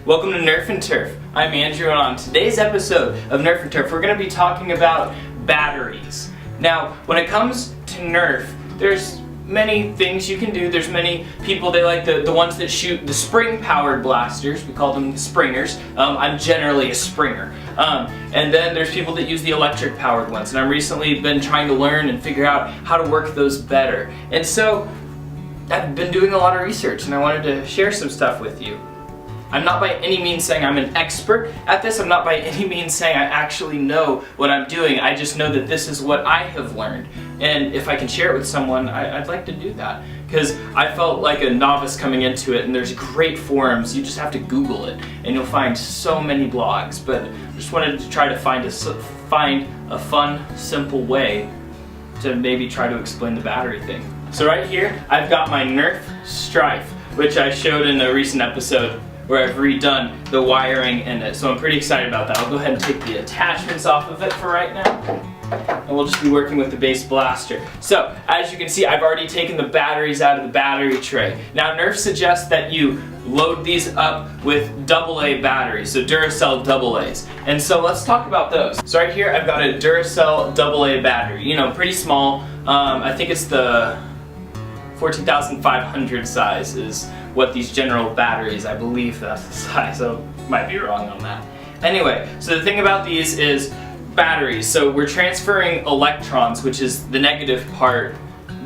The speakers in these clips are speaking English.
Welcome to Nerf&Turf. I'm Andrew, and on today's episode of Nerf&Turf, we're going to be talking about batteries. Now, when it comes to Nerf, there's many things you can do. There's many people, they like the ones that shoot the spring-powered blasters. We call them springers. I'm generally a springer. And then there's people that use the electric-powered ones, and I've recently been trying to learn and figure out how to work those better. And so, I've been doing a lot of research, and I wanted to share some stuff with you. I'm not by any means saying I'm an expert at this. I'm not by any means saying I actually know what I'm doing. I just know that this is what I have learned. And if I can share it with someone, I'd like to do that. Because I felt like a novice coming into it, and there's great forums. You just have to Google it, and you'll find so many blogs. But I just wanted to try to find a fun, simple way to maybe try to explain the battery thing. So right here, I've got my Nerf Strife, which I showed in a recent episode where I've redone the wiring in it. So I'm pretty excited about that. I'll go ahead and take the attachments off of it for right now. And we'll just be working with the base blaster. So, as you can see, I've already taken the batteries out of the battery tray. Now, Nerf suggests that you load these up with AA batteries, so Duracell AA's. And so let's talk about those. So right here, I've got a Duracell AA battery. You know, pretty small. I think it's the 14,500 size is what these general batteries, I believe that's the size, so might be wrong on that. Anyway, so the thing about these is batteries. So we're transferring electrons, which is the negative part,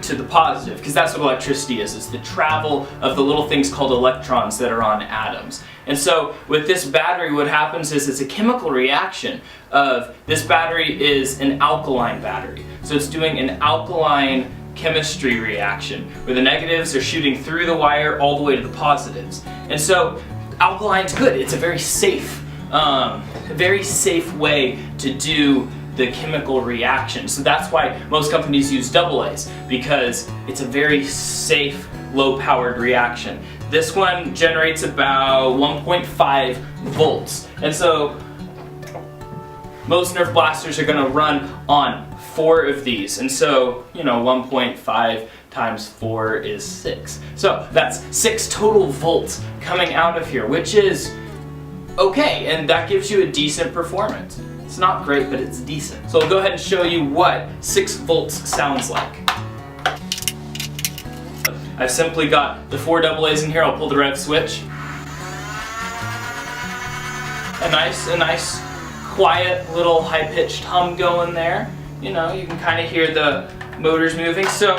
to the positive, because that's what electricity is. It's the travel of the little things called electrons that are on atoms. And so with this battery, what happens is it's a chemical reaction of, this battery is an alkaline battery. So it's doing an alkaline chemistry reaction where the negatives are shooting through the wire all the way to the positives. And so alkaline's good. It's a very safe way to do the chemical reaction. So that's why most companies use AA's, because it's a very safe, low-powered reaction. This one generates about 1.5 volts. And so most Nerf blasters are going to run on 4 of these, and so, you know, 1.5 times 4 is 6. So that's 6 total volts coming out of here, which is okay, and that gives you a decent performance. It's not great, but it's decent. So I'll go ahead and show you what 6 volts sounds like. I've simply got the 4 AA's in here. I'll pull the rev switch. A nice quiet little high-pitched hum going there. You know, you can kind of hear the motors moving. So,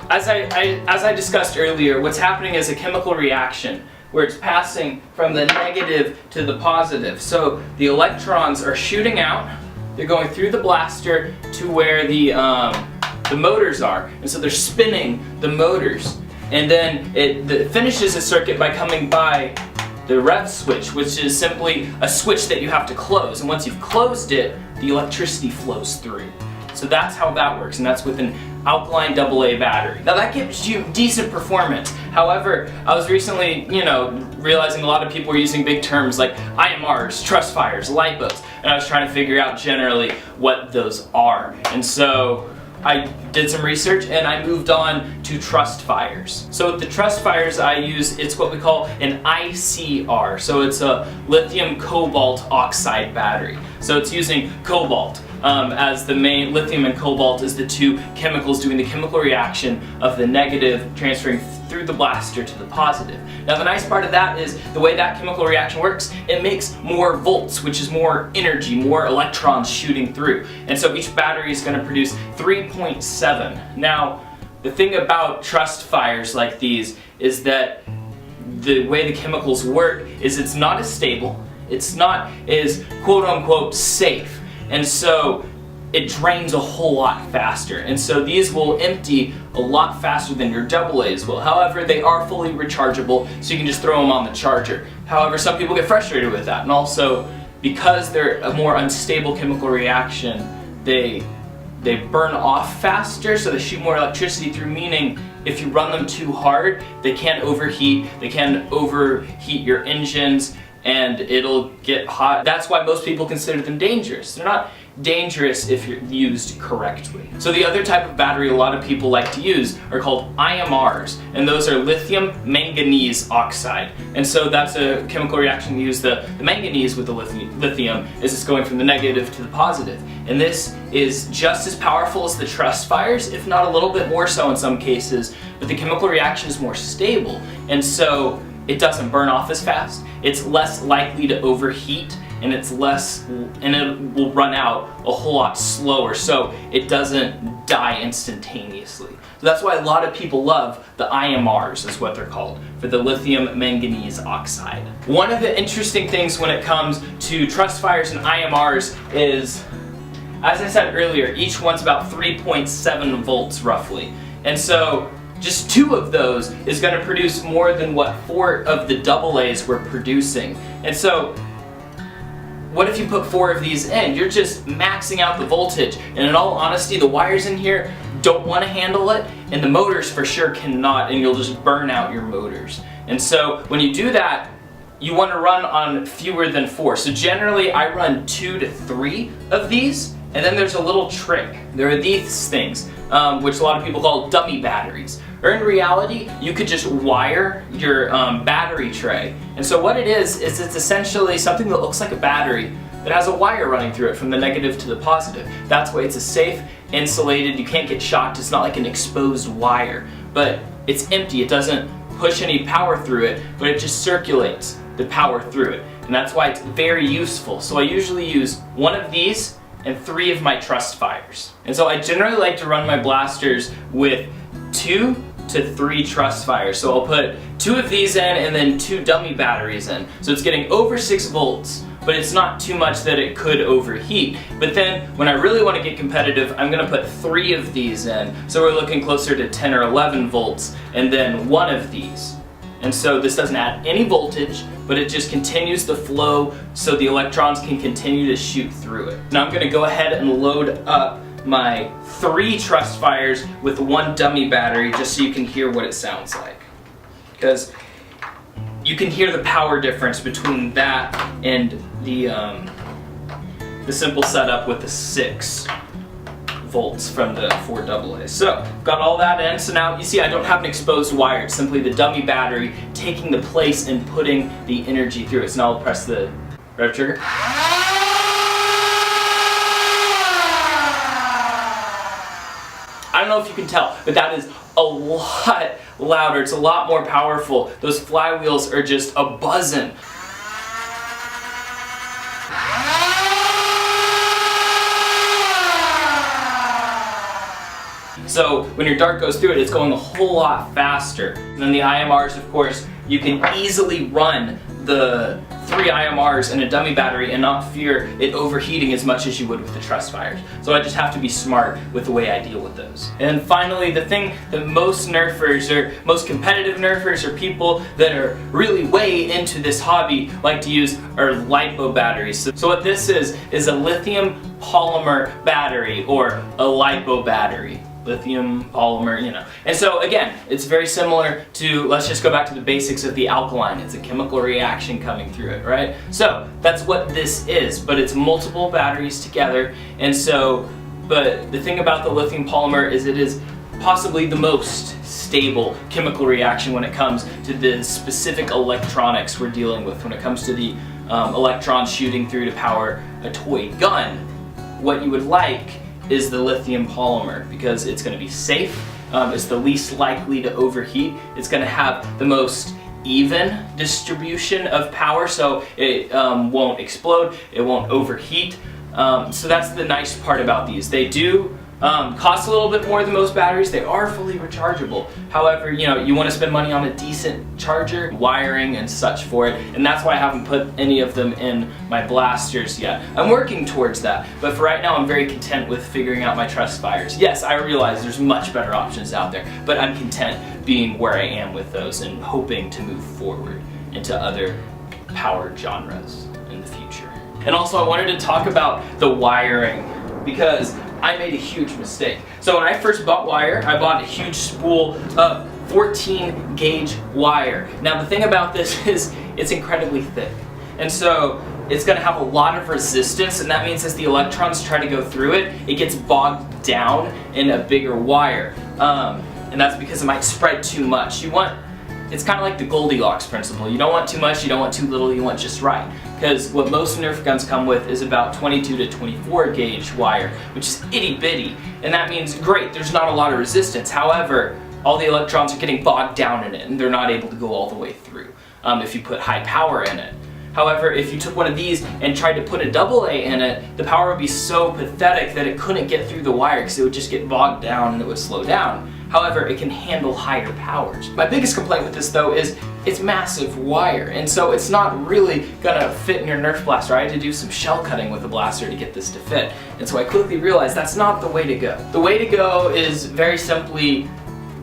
as I discussed earlier, what's happening is a chemical reaction where it's passing from the negative to the positive. So the electrons are shooting out. They're going through the blaster to where the motors are, and so they're spinning the motors. And then it finishes a circuit by coming by the rev switch, which is simply a switch that you have to close. And once you've closed it, the electricity flows through. So that's how that works, and that's with an alkaline AA battery. Now that gives you decent performance. However, I was recently, realizing a lot of people were using big terms like IMRs, Trustfires, LiPos, and I was trying to figure out generally what those are. And so I did some research and I moved on to Trustfires. So with the Trustfires I use, it's what we call an ICR. So it's a lithium cobalt oxide battery. So it's using cobalt as the main, lithium and cobalt is the 2 chemicals doing the chemical reaction of the negative transferring through the blaster to the positive. Now the nice part of that is the way that chemical reaction works, it makes more volts, which is more energy, more electrons shooting through. And so each battery is going to produce 3.7. Now the thing about Trustfires like these is that the way the chemicals work is it's not as stable, it's not as quote-unquote safe, and so it drains a whole lot faster. And so these will empty a lot faster than your AA's will. However, they are fully rechargeable, so you can just throw them on the charger. However, some people get frustrated with that, and also because they're a more unstable chemical reaction, they burn off faster, so they shoot more electricity through, meaning if you run them too hard, they can overheat your engines, and it'll get hot. That's why most people consider them dangerous. They're not dangerous if you're used correctly. So the other type of battery a lot of people like to use are called IMRs, and those are lithium manganese oxide. And so that's a chemical reaction to use the manganese with the lithium is it's going from the negative to the positive. And this is just as powerful as the Trustfires, if not a little bit more so in some cases, but the chemical reaction is more stable, and so it doesn't burn off as fast, it's less likely to overheat, and it will run out a whole lot slower, so it doesn't die instantaneously. So that's why a lot of people love the IMRs, is what they're called, for the lithium manganese oxide. One of the interesting things when it comes to Trustfires and IMRs is, as I said earlier, each one's about 3.7 volts roughly. And so just 2 of those is going to produce more than what 4 of the AA's were producing. And so what if you put 4 of these in? You're just maxing out the voltage. And in all honesty, the wires in here don't want to handle it, and the motors for sure cannot, and you'll just burn out your motors. And so when you do that, you want to run on fewer than 4. So generally I run 2 to 3 of these, and then there's a little trick. There are these things, which a lot of people call dummy batteries. Or in reality, you could just wire your battery tray. And so what it is it's essentially something that looks like a battery that has a wire running through it from the negative to the positive. That's why it's a safe, insulated, you can't get shocked, it's not like an exposed wire. But it's empty, it doesn't push any power through it, but it just circulates the power through it. And that's why it's very useful. So I usually use 1 of these and 3 of my Trustfires. And so I generally like to run my blasters with 2 to 3 Trustfires. So I'll put 2 of these in and then 2 dummy batteries in. So it's getting over 6 volts, but it's not too much that it could overheat. But then when I really want to get competitive, I'm going to put 3 of these in. So we're looking closer to 10 or 11 volts, and then 1 of these. And so this doesn't add any voltage, but it just continues the flow so the electrons can continue to shoot through it. Now I'm going to go ahead and load up my 3 Trustfires with 1 dummy battery just so you can hear what it sounds like. Because you can hear the power difference between that and the simple setup with the 6 volts from the 4 AA's. So, got all that in, so now you see I don't have an exposed wire, it's simply the dummy battery taking the place and putting the energy through it. So now I'll press the rev trigger. I don't know if you can tell, but that is a lot louder, it's a lot more powerful. Those flywheels are just a buzzing. So when your dart goes through it, it's going a whole lot faster. And then the IMRs, of course, you can easily run the 3 IMRs in a dummy battery and not fear it overheating as much as you would with the Trustfires. So I just have to be smart with the way I deal with those. And finally, the thing that most nerfers, or most competitive nerfers, or people that are really way into this hobby like to use are LiPo batteries. So what this is a lithium polymer battery, or a LiPo battery. Lithium polymer, you know. And so again, it's very similar to, let's just go back to the basics of the alkaline. It's a chemical reaction coming through it, right? So that's what this is, but it's multiple batteries together. And so, but the thing about the lithium polymer is it is possibly the most stable chemical reaction when it comes to the specific electronics we're dealing with. When it comes to the electrons shooting through to power a toy gun, what you would like is the lithium polymer, because it's going to be safe, it's the least likely to overheat, it's going to have the most even distribution of power, so it won't explode, it won't overheat. So that's the nice part about these. They do cost a little bit more than most batteries. They are fully rechargeable. However, you know, you want to spend money on a decent charger, wiring and such for it, and that's why I haven't put any of them in my blasters yet. I'm working towards that, but for right now I'm very content with figuring out my Trustfires. Yes, I realize there's much better options out there, but I'm content being where I am with those and hoping to move forward into other power genres in the future. And also I wanted to talk about the wiring, because I made a huge mistake. So when I first bought wire, I bought a huge spool of 14 gauge wire. Now the thing about this is it's incredibly thick. And so it's going to have a lot of resistance, and that means as the electrons try to go through it, it gets bogged down in a bigger wire. And that's because it might spread too much. It's kind of like the Goldilocks principle. You don't want too much, you don't want too little, you want just right. Because what most Nerf guns come with is about 22 to 24 gauge wire, which is itty bitty. And that means, great, there's not a lot of resistance. However, all the electrons are getting bogged down in it, and they're not able to go all the way through if you put high power in it. However, if you took one of these and tried to put a AA in it, the power would be so pathetic that it couldn't get through the wire because it would just get bogged down and it would slow down. However, it can handle higher powers. My biggest complaint with this though is it's massive wire, and so it's not really gonna fit in your Nerf blaster. I had to do some shell cutting with the blaster to get this to fit, and so I quickly realized that's not the way to go. The way to go is very simply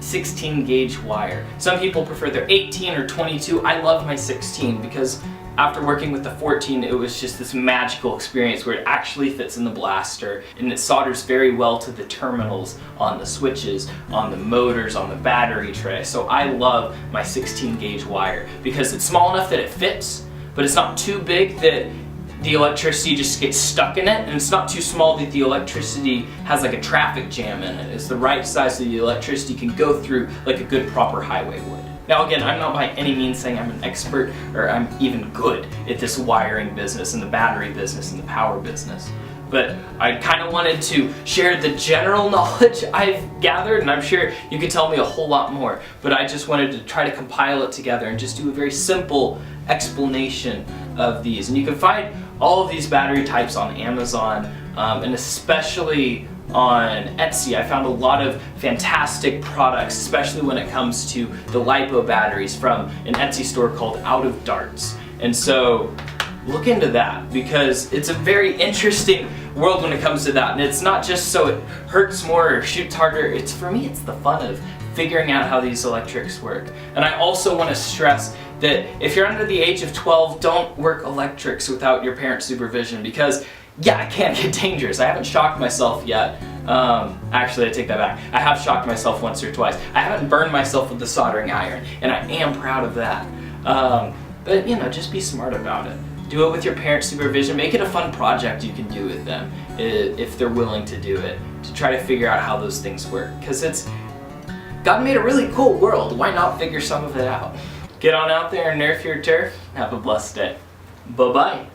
16 gauge wire. Some people prefer their 18 or 22. I love my 16 because after working with the 14, it was just this magical experience where it actually fits in the blaster and it solders very well to the terminals on the switches, on the motors, on the battery tray. So I love my 16 gauge wire because it's small enough that it fits, but it's not too big that the electricity just gets stuck in it, and it's not too small that the electricity has like a traffic jam in it. It's the right size so the electricity can go through like a good proper highway would. Now again, I'm not by any means saying I'm an expert or I'm even good at this wiring business and the battery business and the power business. But I kind of wanted to share the general knowledge I've gathered, and I'm sure you could tell me a whole lot more, but I just wanted to try to compile it together and just do a very simple explanation of these. And you can find all of these battery types on Amazon, and especially on Etsy. I found a lot of fantastic products, especially when it comes to the LiPo batteries from an Etsy store called OutofDarts. And so look into that because it's a very interesting world when it comes to that. And it's not just so it hurts more or shoots harder. For me, it's the fun of figuring out how these electrics work. And I also want to stress that if you're under the age of 12, don't work electrics without your parents' supervision because yeah, it can get dangerous. I haven't shocked myself yet. Actually, I take that back. I have shocked myself once or twice. I haven't burned myself with the soldering iron, and I am proud of that. But you know, just be smart about it. Do it with your parents' supervision. Make it a fun project you can do with them if they're willing to do it, to try to figure out how those things work. Because God made a really cool world. Why not figure some of it out? Get on out there and nerf your turf. Have a blessed day. Bye-bye.